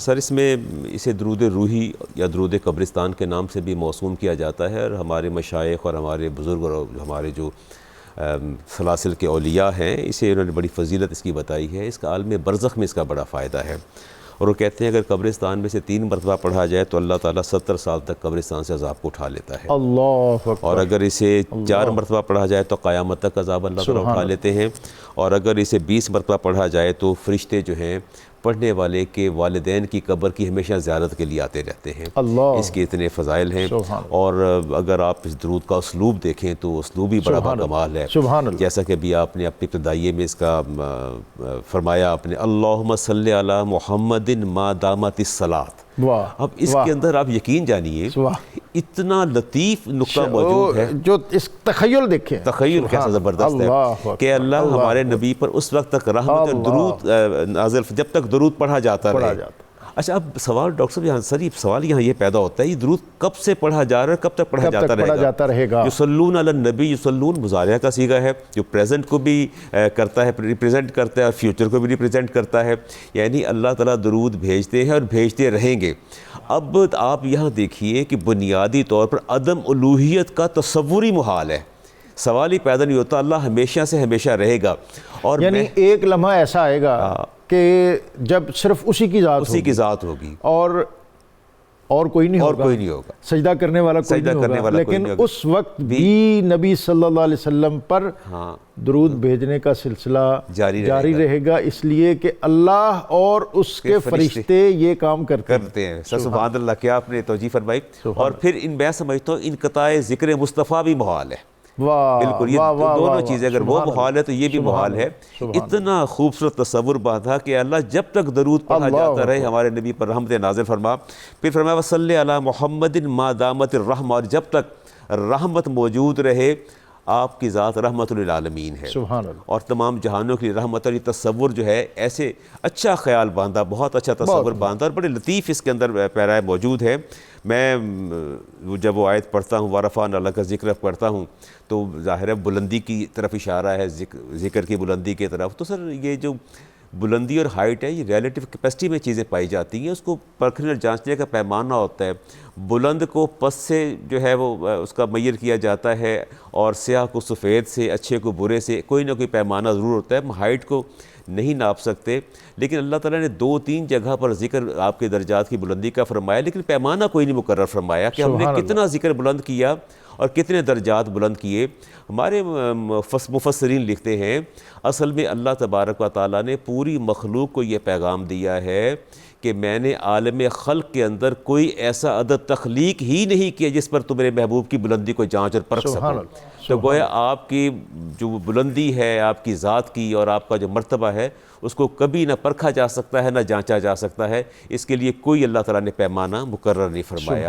سر اس میں اسے درود روحی یا درود قبرستان کے نام سے بھی موسوم کیا جاتا ہے، اور ہمارے مشائخ اور ہمارے بزرگ اور ہمارے جو سلاسل کے اولیاء ہیں اسے انہوں نے بڑی فضیلت اس کی بتائی ہے۔ اس کا عالم برزخ میں اس کا بڑا فائدہ ہے، اور وہ کہتے ہیں اگر قبرستان میں سے 3 مرتبہ پڑھا جائے تو اللہ تعالیٰ 70 سال تک قبرستان سے عذاب کو اٹھا لیتا ہے۔ اللہ اکبر۔ اور اگر اسے 4 مرتبہ پڑھا جائے تو قیامت تک عذاب اللہ تعالیٰ اٹھا لیتے ہیں، اور اگر اسے 20 مرتبہ پڑھا جائے تو فرشتے جو ہیں پڑھنے والے کے والدین کی قبر کی ہمیشہ زیارت کے لیے آتے رہتے ہیں۔ اس کے اتنے فضائل ہیں، اور اگر آپ اس درود کا اسلوب دیکھیں تو اسلوب ہی بڑا باکمال ہے۔ جیسا کہ بھی آپ نے اپنی ابتدائیے میں اس کا فرمایا آپ نے، اللہم صلی علی محمد ما دامت الصلاۃ۔ اب اس کے اندر آپ یقین جانیے اتنا لطیف نقطہ موجود ہے، جو اس تخیل دیکھیں، تخیل کیسا زبردست ہے کہ اللہ ہمارے نبی پر اس وقت تک رحمت اور درود نازل جب تک درود پڑھا جاتا رہے۔ اچھا اب سوال ڈاکٹر صاحب یہاں سر سوال یہاں یہ پیدا ہوتا ہے، یہ درود کب سے پڑھا جا رہا ہے، کب تک پڑھا جاتا رہے گا؟ یصلون علی النبی، یصلون مضارعہ کا صیغہ ہے جو پریزنٹ کو بھی کرتا ہے، ریپریزنٹ کرتا ہے، اور فیوچر کو بھی ریپریزنٹ کرتا ہے، یعنی اللہ تعالیٰ درود بھیجتے ہیں اور بھیجتے رہیں گے۔ اب آپ یہاں دیکھیے کہ بنیادی طور پر عدم الوہیت کا تصور ہی محال ہے، سوال ہی پیدا نہیں ہوتا، اللہ ہمیشہ سے ہمیشہ رہے گا، اور یعنی ایک لمحہ ایسا آئے گا کہ جب صرف اسی کی ذات ہوگی اور کوئی نہیں ہوگا، سجدہ کرنے والا کوئی نہیں ہوگا، لیکن اس وقت بھی نبی صلی اللہ علیہ وسلم پر درود بھیجنے کا سلسلہ جاری رہے گا، اس لیے کہ اللہ اور اس کے فرشتے یہ کام کرتے ہیں۔ سبحان اللہ، کیا آپ نے توجیہ فرمائی۔ اور پھر میں سمجھتا ہوں انقطاع ذکر مصطفیٰ بھی محال ہے، بالکل یہ دونوں چیزیں اگر وہ محال ہے تو یہ بھی محال ہے۔ اتنا خوبصورت تصور باندھا کہ اللہ جب تک درود پڑھا جاتا رہے ہمارے نبی پر رحمت نازل فرما، پھر فرمایا وصلی علی محمد ما دامت الرحمہ، اور جب تک رحمت موجود رہے آپ کی ذات رحمت للعالمین ہے، اور تمام جہانوں کی رحمت، اور یہ تصور جو ہے ایسے اچھا خیال باندھا، بہت اچھا تصور باندھا، اور بڑے لطیف اس کے اندر پیرائے موجود ہے۔ میں جب وہ آیت پڑھتا ہوں وَرَفَعْنَا لَكَ ذِكْرَكَ پڑھتا ہوں تو ظاہر ہے بلندی کی طرف اشارہ ہے، ذکر کی بلندی کی طرف۔ تو سر یہ جو بلندی اور ہائٹ ہے یہ ریلیٹیو کیپیسٹی میں چیزیں پائی جاتی ہیں، اس کو پرکھنے اور جانچنے کا پیمانہ ہوتا ہے۔ بلند کو پس سے جو ہے وہ اس کا میئر کیا جاتا ہے، اور سیاہ کو سفید سے، اچھے کو برے سے، کوئی نہ کوئی پیمانہ ضرور ہوتا ہے۔ ہم ہائٹ کو نہیں ناپ سکتے، لیکن اللہ تعالیٰ نے 2-3 جگہ پر ذکر آپ کے درجات کی بلندی کا فرمایا، لیکن پیمانہ کوئی نہیں مقرر فرمایا کہ ہم نے کتنا ذکر بلند کیا اور کتنے درجات بلند کیے۔ ہمارے مفسرین لکھتے ہیں اصل میں اللہ تبارک و تعالیٰ نے پوری مخلوق کو یہ پیغام دیا ہے کہ میں نے عالم خلق کے اندر کوئی ایسا عدد تخلیق ہی نہیں کیا جس پر تمہارے محبوب کی بلندی کو جانچ اور پرکھ سکو۔ تو گویا آپ کی جو بلندی ہے آپ کی ذات کی اور آپ کا جو مرتبہ ہے اس کو کبھی نہ پرکھا جا سکتا ہے نہ جانچا جا سکتا ہے، اس کے لیے کوئی اللہ تعالیٰ نے پیمانہ مقرر نہیں فرمایا۔